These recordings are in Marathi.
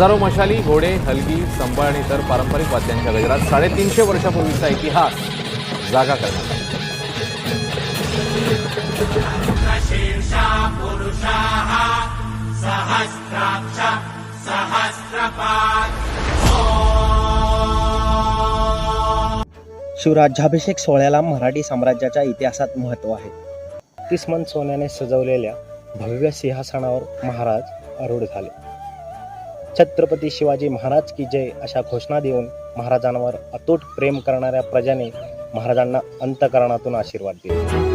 हजारो मशाली, घोडे, हलगी, संबळ आणि इतर पारंपरिक वाद्यांच्या गजरात 350 वर्षापूर्वीचा इतिहास जागा करण्यात आला. शिवराज्याभिषेक सोहळ्याला मराठी साम्राज्याच्या इतिहासात महत्त्व आहे. 30 मन सोन्याने सजवलेल्या भव्य सिंहासनावर महाराज आरूढ झाले. छत्रपती शिवाजी महाराज की जय अशा घोषणा देऊन महाराजांवर अतूट प्रेम करणाऱ्या प्रजाने महाराजांना अंतःकरणातून आशीर्वाद दिले.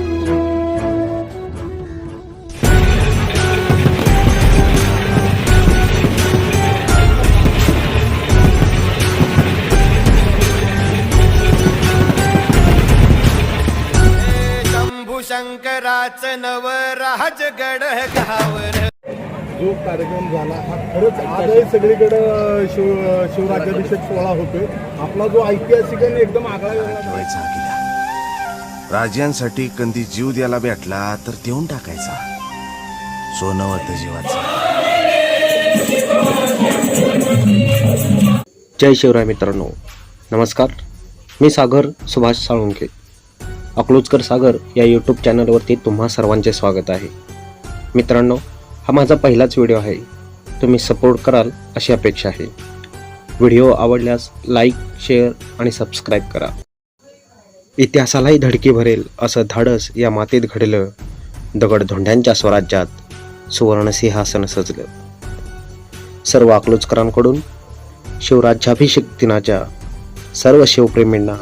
शंकराचं नव राजगड गावर जो कार्यक्रम झाला हा खरंच आजही सगळीकडे शिवराज्याभिषेक सोहळा होतोय. आपला जो ऐतिहासिक आणि एकदम आगळा ठेवायचा किल्ला. राजांसाठी कंदी जीव द्यायला भेटला तर देऊन टाकायचा. सोनवत जीवाचा. जय शिवराय मित्रांनो, नमस्कार. मी सागर सुभाष साळुंखे. अकलूजकर सागर या यूट्यूब चॅनलवरती तुम्हा सर्वांचे स्वागत आहे. मित्रांनो, हा माझा पहिलाच व्हिडिओ आहे. तुम्ही सपोर्ट कराल अशी अपेक्षा आहे. व्हिडिओ आवडल्यास लाईक, शेअर आणि सबस्क्राईब करा. इतिहासालाही धडकी भरेल असं धाडस या मातीत घडलं. दगडधोंड्यांच्या स्वराज्यात सुवर्ण सिंहासन सजलं. सर्व अकलूजकरांकडून शिवराज्याभिषेक दिनाच्या सर्व शिवप्रेमींना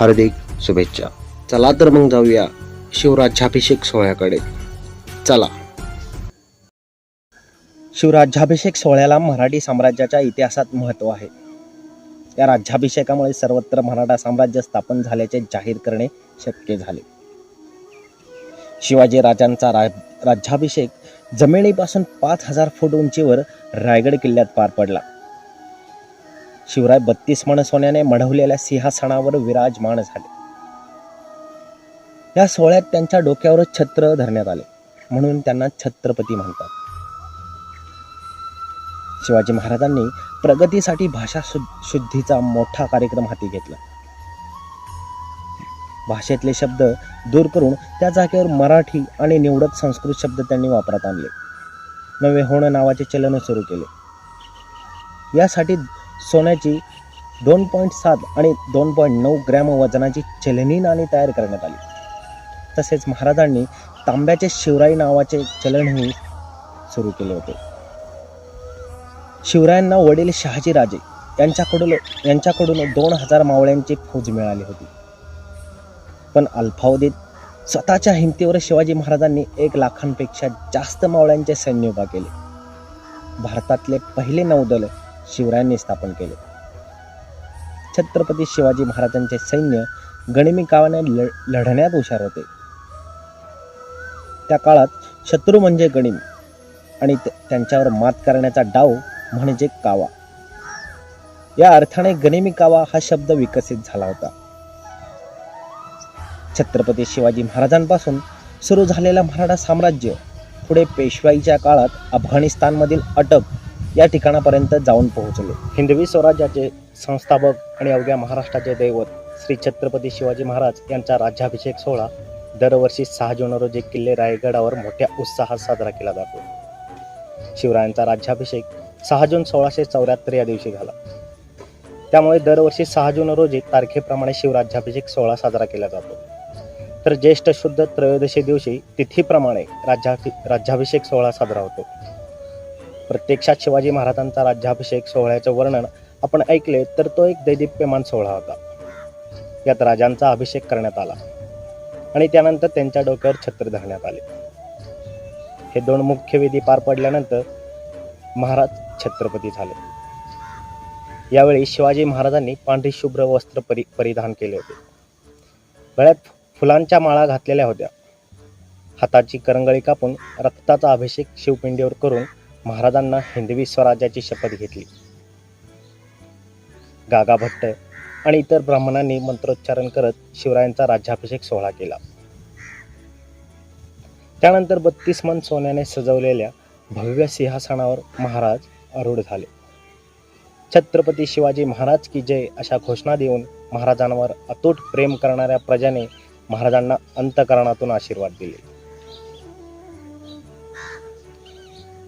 हार्दिक शुभेच्छा. चला तर मग जाऊया शिवराज्याभिषेक सोहळ्याकडे. चला. शिवराज्याभिषेक सोहळ्याला मराठी साम्राज्याच्या इतिहासात महत्त्व आहे. या राज्याभिषेकामुळे सर्वत्र मराठा साम्राज्य स्थापन झाल्याचे जाहीर करणे शक्य झाले. शिवाजी राजांचा राज्याभिषेक जमिनीपासून 5000 फूट उंचीवर रायगड किल्ल्यात पार पडला. शिवराय 32 मन सोन्याने मढवलेल्या सिंहासनावर विराजमान झाले. या सोहळ्यात त्यांच्या डोक्यावर छत्र धरण्यात आले, म्हणून त्यांना छत्रपती म्हणतात. शिवाजी महाराजांनी प्रगतीसाठी भाषा शुद्धीचा मोठा कार्यक्रम हाती घेतला. भाषेतले शब्द दूर करून त्या जागेवर मराठी आणि निवडक संस्कृत शब्द त्यांनी वापरात आणले. नवे होणं नावाचे चलन सुरू केले. यासाठी सोन्याची 2.7 आणि 2.9 ग्रॅम वजनाची चलनी नाणी तयार करण्यात आली. तसेच महाराजांनी तांब्याचे शिवराई नावाचे चलनही सुरू केले होते. शिवरायांना वडील शहाजी राजे यांच्याकडून 2000 मावळ्यांची फौज मिळाली होती. पण अल्पावधीत स्वतःच्या हिमतीवर शिवाजी महाराजांनी 1 लाखांपेक्षा जास्त मावळ्यांचे सैन्य उभा केले. भारतातले पहिले नौदल शिवरायांनी स्थापन केले. छत्रपती शिवाजी महाराजांचे सैन्य गनिमी कावाने लढण्यात हुशार होते. त्या काळात शत्रू म्हणजे गनिमी आणि त्यांच्यावर मात करण्याचा डाव म्हणजे कावा. या अर्थाने गनिमी कावा हा शब्द विकसित झाला होता. छत्रपती शिवाजी महाराजांपासून सुरू झालेलं मराठा साम्राज्य पुढे पेशवाईच्या काळात अफगाणिस्तानमधील अटक या ठिकाणापर्यंत जाऊन पोहोचले. हिंदवी स्वराज्याचे संस्थापक आणि अवघ्या महाराष्ट्राचे दैवत श्री छत्रपती शिवाजी महाराज यांचा राज्याभिषेक सोहळा दरवर्षी 6 जून रोजी किल्ले रायगडावर मोठ्या उत्साहात साजरा केला जातो. शिवरायांचा राज्याभिषेक 6 जून 1674 या दिवशी झाला. त्यामुळे दरवर्षी 6 जून रोजी तारखेप्रमाणे शिवराज्याभिषेक सोहळा साजरा केला जातो. तर ज्येष्ठ शुद्ध त्रयोदशी दिवशी तिथीप्रमाणे राज्याभिषेक सोहळा साजरा होतो. प्रत्यक्षात शिवाजी महाराजांचा राज्याभिषेक सोहळ्याचं वर्णन आपण ऐकले तर तो एक दैदिप्यमान सोहळा होता. यात राजांचा अभिषेक करण्यात आला आणि त्यानंतर त्यांच्या डोक्यावर छत्र धरण्यात आले. हे 2 मुख्य विधी पार पडल्यानंतर महाराज छत्रपती झाले. यावेळी शिवाजी महाराजांनी पांढरी शुभ्र वस्त्र परिधान केले होते. गळ्यात फुलांच्या माळा घातलेल्या होत्या. हाताची करंगळी कापून रक्ताचा अभिषेक शिवपिंडीवर करून महाराजांना हिंदवी स्वराज्याची शपथ घेतली. गागा भट्ट आणि इतर ब्राह्मणांनी मंत्रोच्चारण करत शिवरायांचा राज्याभिषेक सोहळा केला. त्यानंतर 32 मन सोन्याने सजवलेल्या भव्य सिंहासनावर महाराज आरूढ झाले. छत्रपती शिवाजी महाराज की जय अशा घोषणा देऊन महाराजांवर अतूट प्रेम करणाऱ्या प्रजाने महाराजांना अंतःकरणातून आशीर्वाद दिले.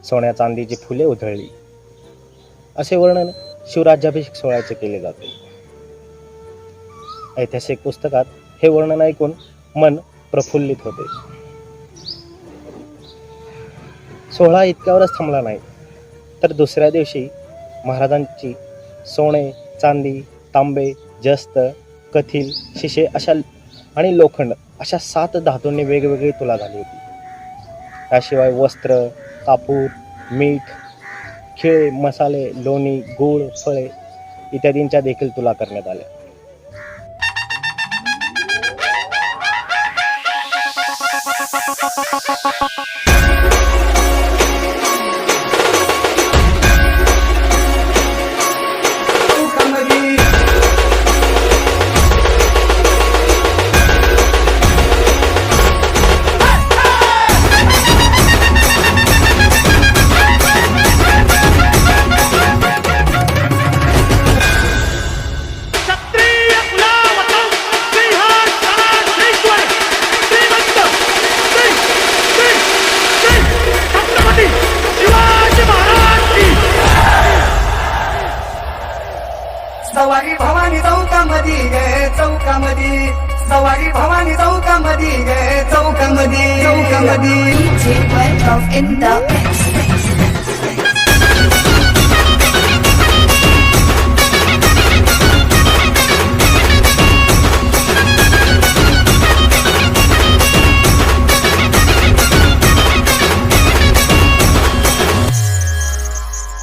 सोन्या चांदीची फुले उधळली असे वर्णन शिवराज्याभिषेक सोहळ्याचे केले जाते. ऐतिहासिक पुस्तकात हे वर्णन ऐकून मन प्रफुल्लित होते. सोहळा इतक्यावरच थांबला नाही, तर दुसऱ्या दिवशी महाराजांची सोने, चांदी, तांबे, जस्त, कथील, शिशे अशा आणि लोखंड अशा 7 धातूंनी वेगवेगळी तुला झाली होती. त्याशिवाय वस्त्र, कापूर, मीठ, खिळे, मसाले, लोणी, गूळ, फळे इत्यादींच्या देखील तुला करण्यात आल्या. क्षत्रिय कुलावतौ सिंहासनाधीश्वर श्रीमंत श्री छत्रपती शिवाजी महाराज की सवारी भवानी चौकामध्ये गे चौकामध्ये सवारी भवानी चौकामध्ये गे चौकामध्ये DJ World in the mix.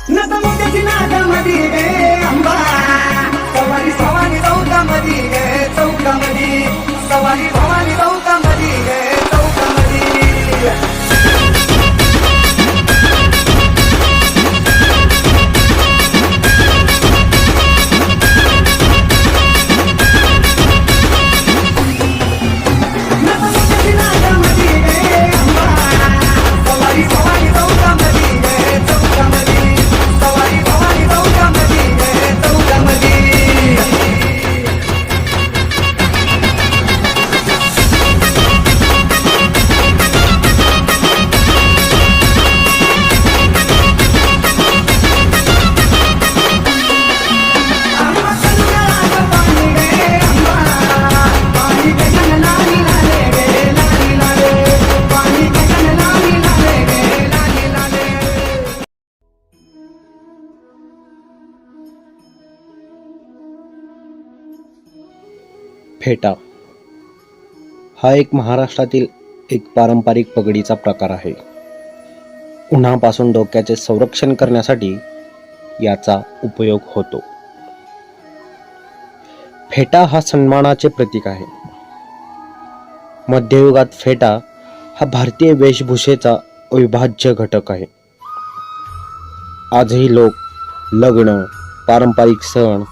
नतमुक्याची नादामध्ये गे अंबा सवारी भवानी चौकामध्ये गे चौकामध्ये सवारी भवानी चौकामध्ये गे चौकामध्ये नतमुक्याची नादामध्ये गे अंबा सवारी भवानी चौकामध्ये गे चौकामध्ये सवारी भवानी चौकामध्ये गे चौकामध्ये फेटा हा एक महाराष्ट्रातील एक पारंपरिक पगडीचा प्रकार आहे. उन्हापासून डोक्याचे संरक्षण करण्यासाठी याचा उपयोग होतो. फेटा हा सन्मानाचे प्रतीक आहे. मध्ययुगात फेटा हा भारतीय वेशभूषेचा अविभाज्य घटक आहे. आजही लोक लग्न, पारंपरिक सण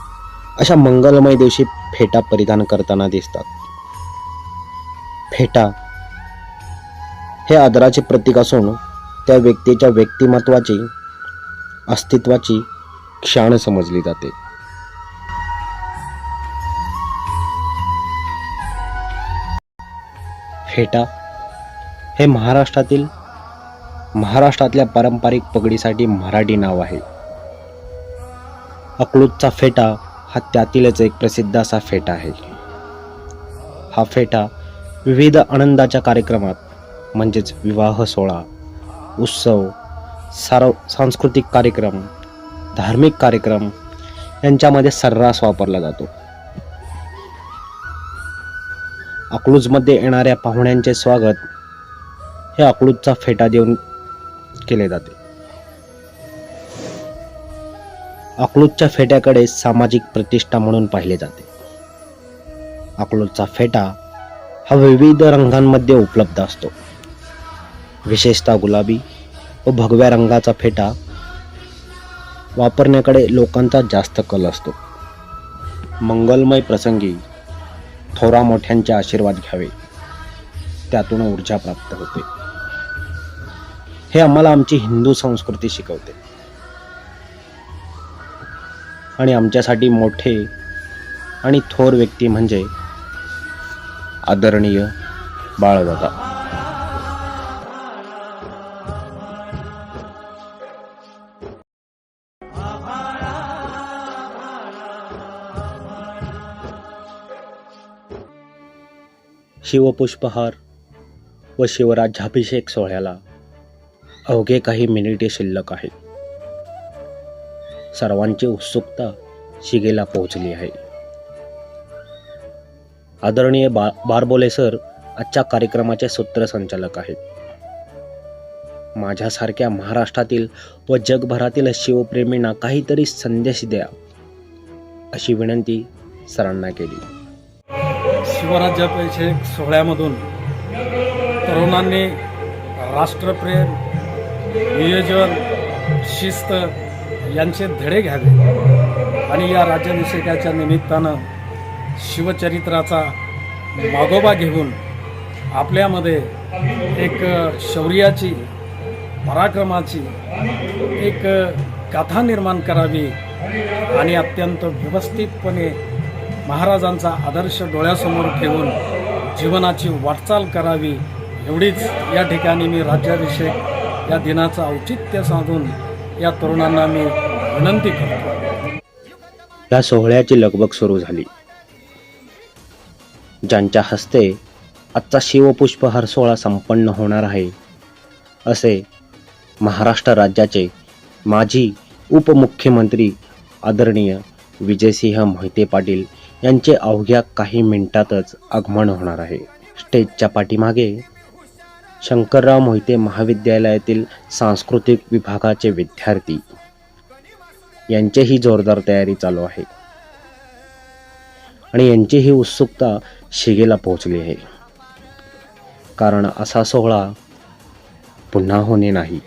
अशा मंगलमय दिवशी फेटा परिधान करताना दिसतात. फेटा हे आदराचे प्रतीक असून त्या व्यक्तीच्या व्यक्तिमत्वाची, अस्तित्वाची क्षाण समजली जाते. फेटा हे महाराष्ट्रातल्या पारंपरिक पगडीसाठी मराठी नाव आहे. अकलूजचा फेटा हा त्यातीलच एक प्रसिद्ध असा फेटा आहे. हा फेटा विविध आनंदाच्या कार्यक्रमात म्हणजेच विवाह सोहळा, उत्सव, सांस्कृतिक कार्यक्रम, धार्मिक कार्यक्रम यांच्यामध्ये सर्रास वापरला जातो. अकलूजमध्ये येणाऱ्या पाहुण्यांचे स्वागत हे अकलूजचा फेटा देऊन केले जाते. अकलूजच्या फेट्याकडे सामाजिक प्रतिष्ठा म्हणून पाहिले जाते. अकलूजचा फेटा हा विविध रंगांमध्ये उपलब्ध असतो. विशेषतः गुलाबी व भगव्या रंगाचा फेटा वापरण्याकडे लोकांचा जास्त कल असतो. मंगलमय प्रसंगी थोरा मोठ्यांचे आशीर्वाद घ्यावे, त्यातून ऊर्जा प्राप्त होते. हे आम्हाला आमची हिंदू संस्कृती शिकवते. आणि आमच्यासाठी मोठे आणि थोर व्यक्ती म्हणजे आदरणीय बाळदादा. शिवपुष्पहार व शिवराज्याभिषेक सोहळ्याला अवघे काही मिनिटे शिल्लक आहेत. सर्वांची उत्सुकता शिगेला पोहोचली आहे. आदरणीय बारबोले सर आजच्या कार्यक्रमाचे सूत्रसंचालक आहेत. माझ्यासारख्या महाराष्ट्रातील व जगभरातील शिवप्रेमींना काहीतरी संदेश द्या अशी विनंती सरांना केली. शिवराज्याभिषेक सोहळ्यामधून तरुणांनी राष्ट्रप्रेम, नियोजन, शिस्त यांचे धडे घ्यावे आणि या राज्याभिषेकाच्या निमित्तानं शिवचरित्राचा मागोवा घेऊन आपल्यामध्ये एक शौर्याची, पराक्रमाची एक गाथा निर्माण करावी आणि अत्यंत व्यवस्थितपणे महाराजांचा आदर्श डोळ्यासमोर ठेवून जीवनाची वाटचाल करावी एवढीच या ठिकाणी मी राज्याभिषेक या दिनाचं औचित्य साधून या तरुणांना मी विनंती करतो. या सोहळ्याची लगबग सुरू झाली. ज्यांच्या हस्ते आजचा शिवपुष्पहार सोहळा संपन्न होणार आहे असे महाराष्ट्र राज्याचे माजी उपमुख्यमंत्री आदरणीय विजयसिंह मोहिते पाटील यांचे अवघ्या काही मिनिटातच आगमन होणार आहे. स्टेजच्या पाठीमागे शंकरराव मोहिते महाविद्यालयातील सांस्कृतिक विभागाचे विद्यार्थी यांचीही जोरदार तयारी चालू आहे आणि यांचीही उत्सुकता शिगेला पोहोचली आहे. कारण असा सोहळा पुन्हा होणे नाही.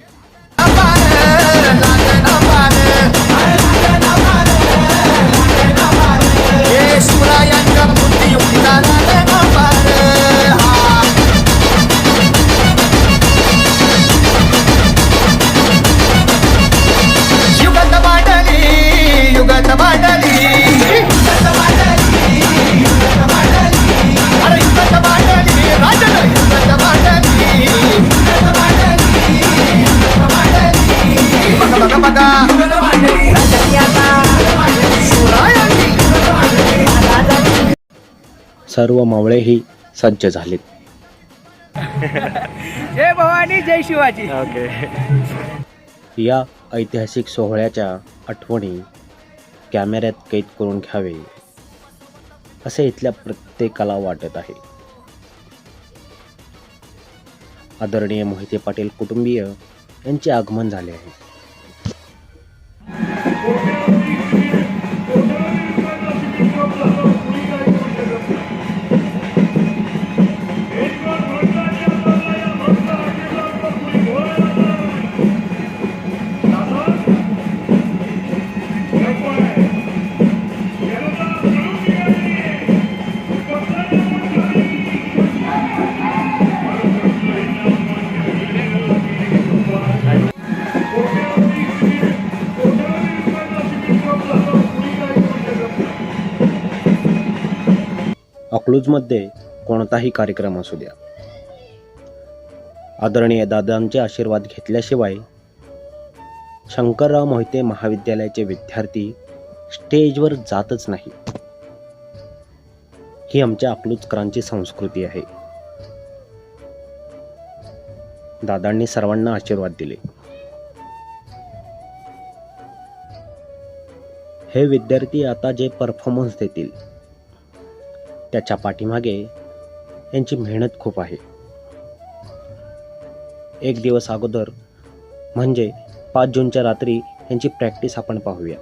सर्व मावळेही सज्ज झालेत. जय भवानी जय शिवाजी. या ऐतिहासिक सोहळ्याच्या आठवणी कॅमेऱ्यात कैद करून घ्यावे असे इथल्या प्रत्येकाला वाटत आहे. आदरणीय मोहिते पाटील कुटुंबीय यांचे आगमन झाले आहे. अकलूजमध्ये कोणताही कार्यक्रम असू द्या, आदरणीय दादांचे आशीर्वाद घेतल्याशिवाय शंकरराव मोहिते महाविद्यालयाचे विद्यार्थी स्टेजवर जातच नाही. ही आमच्या अकलूजकरांची संस्कृती आहे. दादांनी सर्वांना आशीर्वाद दिले. हे विद्यार्थी आता जे परफॉर्मन्स देतील त्याच्या पाठीमागे यांची मेहनत खूप आहे. एक दिवस अगोदर म्हणजे 5 जूनच्या रात्री यांची प्रॅक्टिस आपण पाहूया.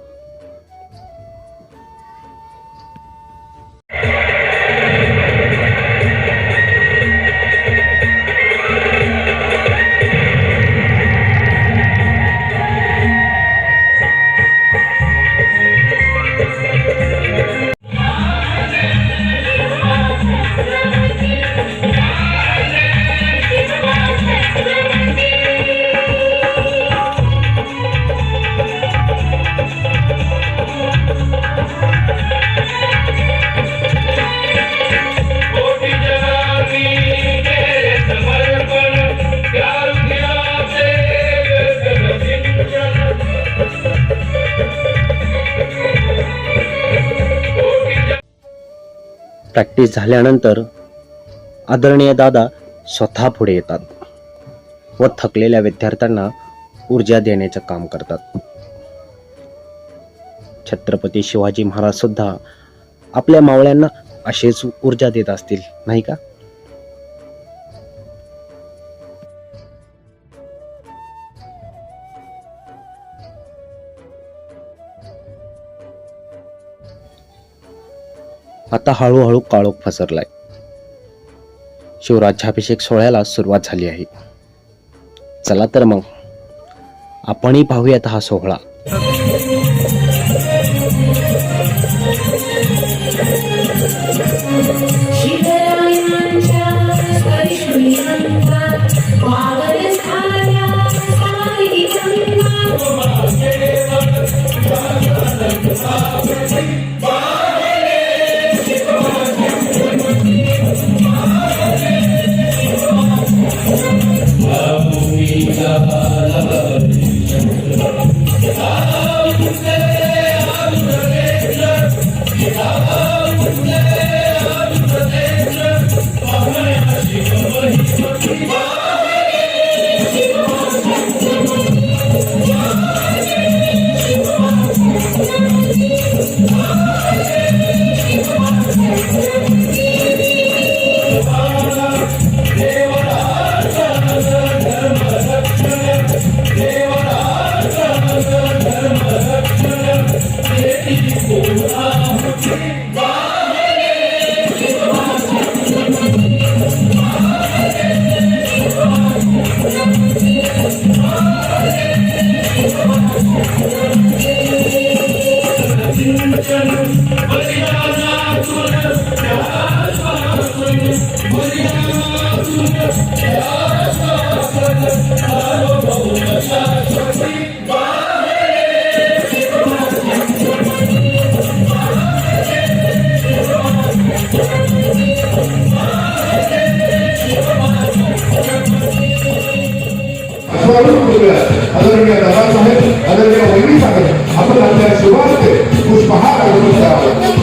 प्रॅक्टिस झाल्यानंतर आदरणीय दादा स्वतः पुढे येतात व थकलेल्या विद्यार्थ्यांना ऊर्जा देण्याचं काम करतात. छत्रपती शिवाजी महाराज सुद्धा आपल्या मावळ्यांना अशीच ऊर्जा देत असतील, नाही का? आता हळूहळू काळोख पसरलाय. शिवराज्याभिषेक सोहळ्याला सुरुवात झाली आहे. चला तर मग आपणही पाहूयात हा सोहळा. शिवरायांच्या स्पर्शुलियांचा वावर झाला सारी आदरणीय दादासाहेब, आदरणीय वैरी साहेब, आपण आपल्या शिवारते पुष्पहार अर्पण करावा.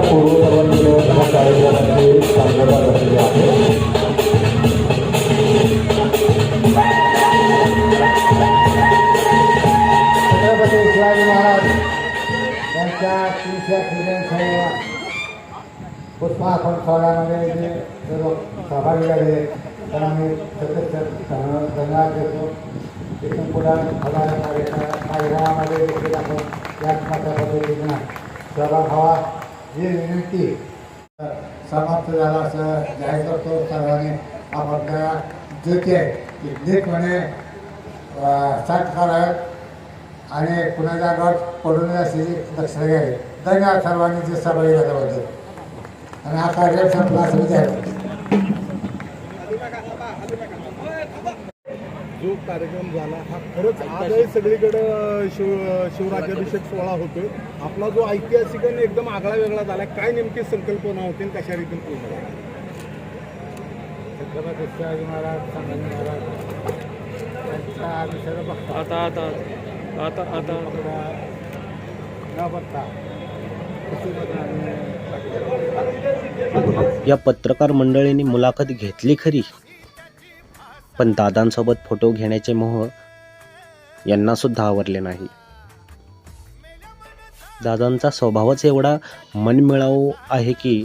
पूर्व सर्वांनी या कार्यक्रमाची सांगता झालेली आहे. छत्रपती शिवाजी महाराज यांच्या 300 पिढ्यांसह पुष्पार्पण सोहळ्यामध्ये जे सर्व सहभागी झाले त्यांना मी सतत धन्यवाद देतो. इथून पुढे होणाऱ्या कार्यक्रमामध्ये देखील आपण याच मोठ्या पद्धतीनं सहभाग व्हावा ही विनंती समाप्त झाला असं जाहीर करतो. सर्वांनी आपल्या ज्योती नीटपणे साथ कराव्यात आणि कुणाच्या अंगावर पडू नये अशी लक्षणं घ्यावी. धन्यवाद सर्वांनी जे सहभागी झाल्याबद्दल. आणि हा कार्यक्रम संपला असं जाहीर. जो कार्यक्रम झाला हा खरंच आजही सगळीकडं शिवराज्याभिषेक सोहळा होतोय. आपला जो ऐतिहासिक आणि एकदम आगळा वेगळा झाला, काय नेमकी संकल्पना होती आणि कशा रीतीने पूर्ण झाली? छत्रपती शिवाजी महाराज, संभाजी महाराज यांचा आम्ही सगळं बघतो. आता न बघता या पत्रकार मंडळींनी मुलाखत घेतली खरी, पण दादांसोबत फोटो घेण्याचे मोह यांना सुद्धा आवरले नाही. दादांचा स्वभावच एवढा मनमिळावू आहे की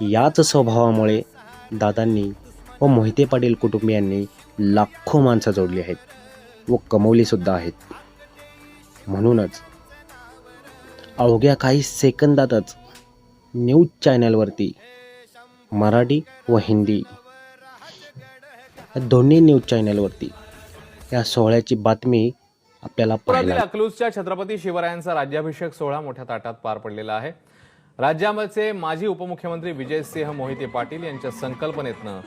याच स्वभावामुळे दादांनी व मोहिते पाटील कुटुंबियांनी लाखो माणसं जोडली आहेत व कमवली सुद्धा आहेत. म्हणूनच अवघ्या काही सेकंदातच न्यूज चॅनलवरती मराठी व हिंदी दोन्ही न्यूज चॅनलवरती या सोहळ्याची बातमी आपल्याला पाहायला. अकलूजच्या छत्रपती शिवरायांचा राज्याभिषेक सोहळा मोठ्या ताटात पार पडलेला आहे. राज्याचे माजी उपमुख्यमंत्री विजयसिंह मोहिते पाटील यांच्या संकल्पनेतनं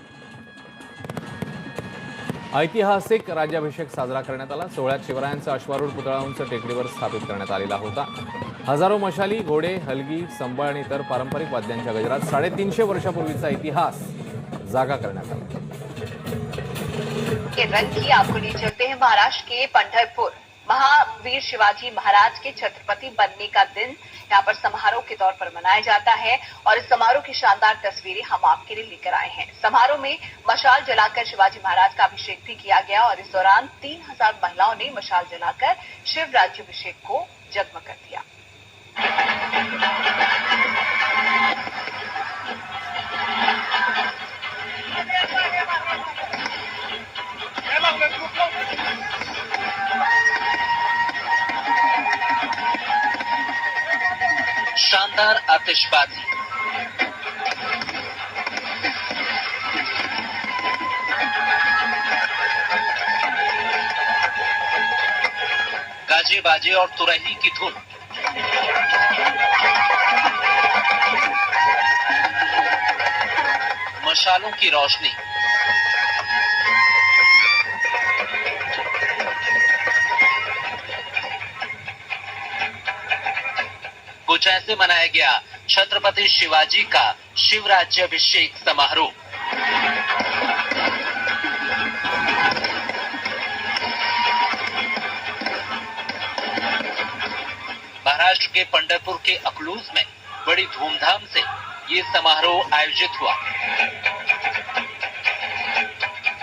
ऐतिहासिक राज्याभिषेक साजरा करण्यात आला. सोहळ्यात शिवरायांचा अश्वारूढ पुतळा उंच टेकडीवर स्थापित करण्यात आलेला होता. हजारो मशाली, घोडे, हलगी, संबळ आणि इतर पारंपरिक वाद्यांच्या गजरात 350 वर्षापूर्वीचा इतिहास जागा करण्यात आला. के रंग की आपको ले चलते हैं महाराष्ट्र के पंढरपुर. महावीर शिवाजी महाराज के छत्रपति बनने का दिन यहाँ पर समारोह के तौर पर मनाया जाता है और इस समारोह की शानदार तस्वीरें हम आपके लिए लेकर आए हैं. समारोह में मशाल जलाकर शिवाजी महाराज का अभिषेक भी किया गया और इस दौरान 3000 महिलाओं ने मशाल जलाकर शिव राज्याभिषेक को जगमग कर दिया. शानदार आतिशबाजी, गाजे बाजे और तुरही की धुन, मशालों की रोशनी, कुछ ऐसे मनाया गया छत्रपति शिवाजी का शिवराज्याभिषेक समारोह. महाराष्ट्र के पंढरपुर के अकलूज में बड़ी धूमधाम से ये समारोह आयोजित हुआ.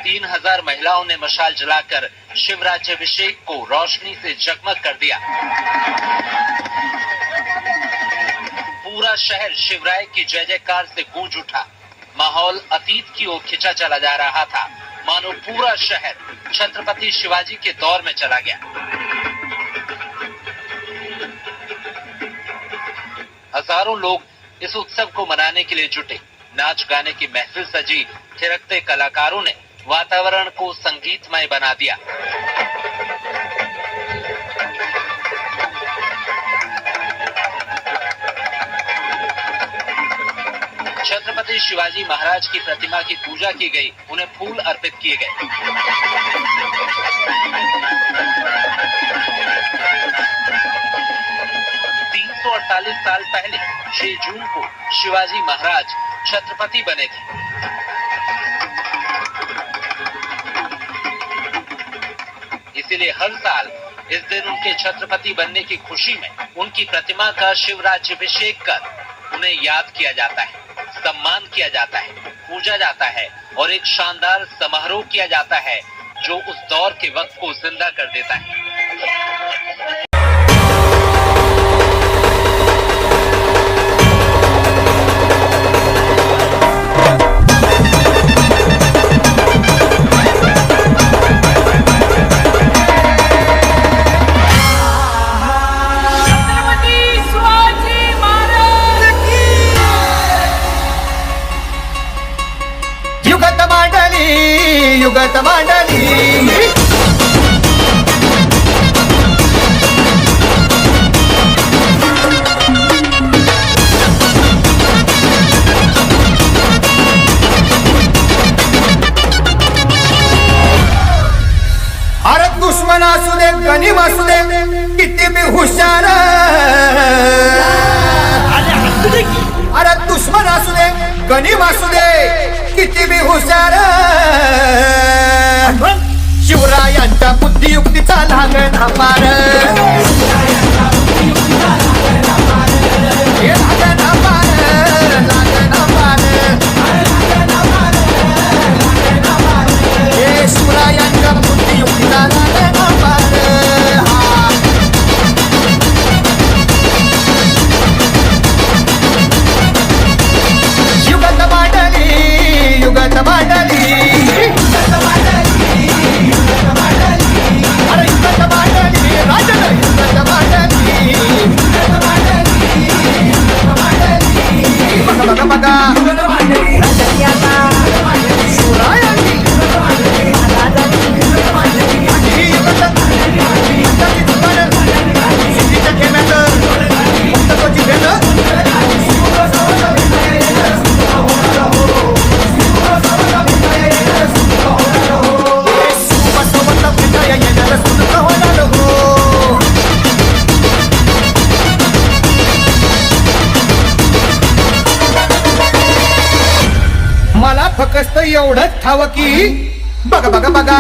3000 महिलाओं ने मशाल जलाकर शिवराज्याभिषेक को रोशनी से जगमग कर दिया. पूरा शहर शिवराय की जय जयकार से गूंज उठा. माहौल अतीत की ओर खिंचा चला जा रहा था, मानो पूरा शहर छत्रपति शिवाजी के दौर में चला गया. हजारों लोग इस उत्सव को मनाने के लिए जुटे. नाच गाने की महफिल सजी. थिरकते कलाकारों ने वातावरण को संगीतमय बना दिया. छत्रपति शिवाजी महाराज की प्रतिमा की पूजा की गई. उन्हें फूल अर्पित किए गए. तो 48 साल पहले 6 जून को शिवाजी महाराज छत्रपति बने थे. इसीलिए हर साल इस दिन उनके छत्रपति बनने की खुशी में उनकी प्रतिमा का शिवराज्याभिषेक कर उन्हें याद किया जाता है, सम्मान किया जाता है, पूजा जाता है और एक शानदार समारोह किया जाता है जो उस दौर के वक्त को जिंदा कर देता है। युगत मांडली अरे दुश्मन असू दे गनिम असू दे किती बी हुशार अरे दुश्मन असू दे गनिम असू दे किती बी हुशार शिवरायांच्या बुद्धियुक्तीचा लागण पार शिवरायांच्या बुद्धियुक्तीचा लागण पार युगत मांडली युगत मांडली मला फक्त एवढंच ठावं की बघा बघा बघा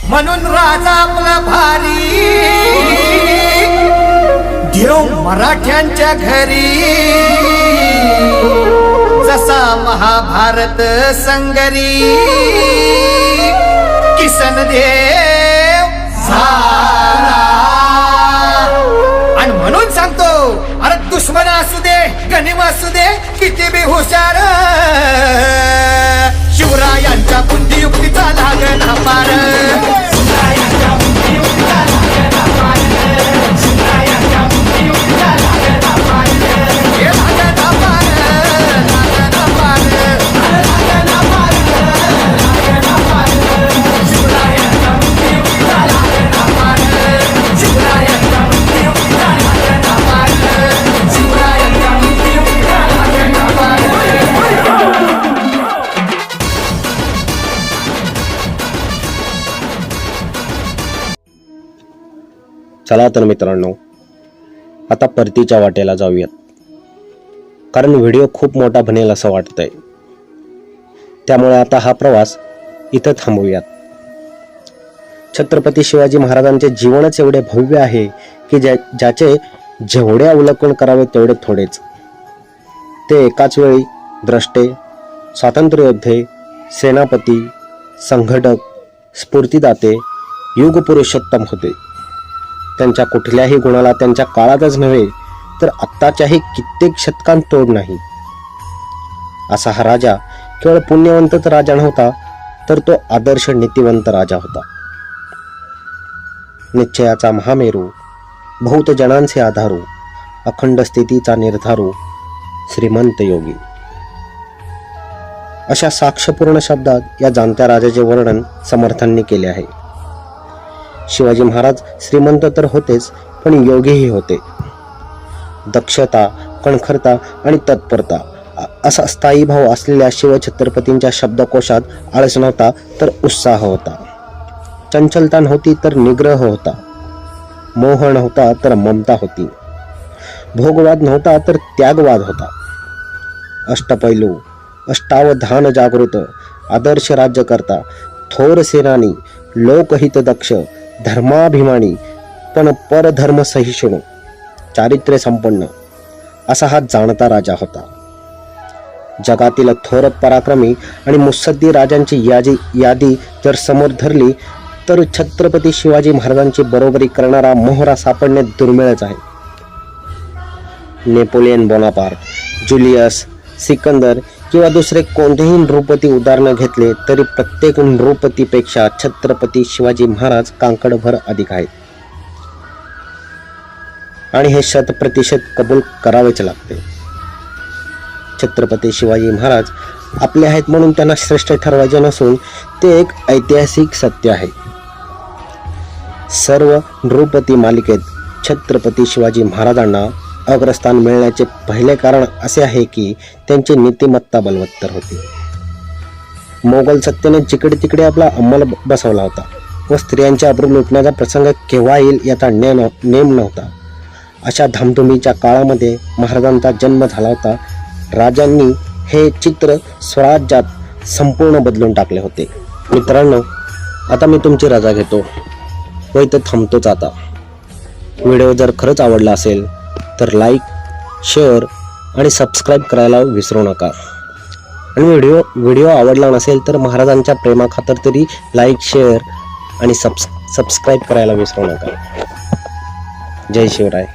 म्हणून राजा आपला भारी देव मराठ्यांच्या घरी जसा महाभारत संगरी किसन देव झाला आणि म्हणून सांगतो अरे दुश्मन असू दे गनिम असू दे किती बी हुशार शिवरायांच्या बुद्धियुक्तीचा लागण पार चला तर मित्रांनो, आता परतीच्या वाटेला जाऊयात, कारण व्हिडिओ खूप मोठा बनेल असं वाटतंय. त्यामुळे आता हा प्रवास इथं थांबवूयात. छत्रपती शिवाजी महाराजांचे जीवनच एवढे भव्य आहे की ज्याचे जेवढे अवलोकन करावे तेवढे थोडेच. ते एकाच वेळी द्रष्टे, स्वातंत्र्ययोद्धे, सेनापती, संघटक, स्फूर्तिदाते, युग पुरुषोत्तम होते. त्यांच्या कुठल्याही गुणाला त्यांच्या काळातच नव्हे तर आत्ताच्याही कित्येक शतकांत तोड नाही. असा हा राजा केवळ पुण्यवंतच राजा नव्हता, तर तो आदर्श नीतिवंत राजा होता. निश्चयाचा महामेरू, बहुत जनांचे आधारू, अखंड स्थितीचा निर्धारू, श्रीमंत योगी. अशा साक्षपूर्ण शब्दात या जाणत्या राजाचे वर्णन समर्थांनी केले आहे. शिवाजी महाराज श्रीमंत तर होतेच, पण योगीही होते. दक्षता, कणखरता आणि तत्परता असा स्थायी भाव असलेल्या शिवछत्रपतींच्या शब्दकोशात आळस नव्हता तर उत्साह होता, चंचलता नव्हती तर निग्रह होता, मोह नव्हता तर ममता होती, भोगवाद नव्हता तर त्यागवाद होता. अष्टपैलू, अष्टावधान जागृत, आदर्श राज्यकर्ता, थोर सेनानी, लोकहित दक्ष, धर्माभिमानी पण परधर्म सहिष्णू, चारित्र्य संपन्न असा हा जाणता राजा होता. जगातील थोर पराक्रमी आणि मुत्सद्दी राजांची यादी जर समोर धरली तर छत्रपती शिवाजी महाराजांची बरोबरी करणारा मोहरा सापडणे दुर्मिळच आहे. नेपोलियन बोनापार्ट, जुलियस, सिकंदर किंवा दुसरे कोणतेही नृपती उदाहरण घेतले तरी प्रत्येक नृपतीपेक्षा छत्रपती शिवाजी महाराज कांकडभर अधिक आहेत आणि हे 100% कबूल करावेच लागते. छत्रपती शिवाजी महाराज आपले आहेत म्हणून त्यांना श्रेष्ठ ठरवायचे नसून ते एक ऐतिहासिक सत्य आहे. सर्व नृपती मालिकेत छत्रपती शिवाजी महाराजांना अग्रस्थान मिळण्याचे पहिले कारण असे आहे की त्यांची नीतिमत्ता बलवत्तर होती. मोगल सत्तेने जिकडे तिकडे आपला अंमल बसवला होता व स्त्रियांच्या अब्रू लुटण्याचा प्रसंग केव्हा येईल याचा नेम नव्हता. अशा धामधुमीच्या काळामध्ये महाराजांचा जन्म झाला होता. राजांनी हे चित्र स्वराज्यात संपूर्ण बदलून टाकले होते. मित्रांनो, आता मी तुमची रजा घेतो व इथं थांबतोच. आता व्हिडिओ जर खरंच आवडला असेल तर लाईक, शेअर आणि सबस्क्राईब करायला विसरू नका. आणि व्हिडिओ आवडला नसेल तर महाराजांच्या प्रेमाखातर तरी लाईक, शेअर आणि सबस्क्राईब करायला विसरू नका. जय शिवराय.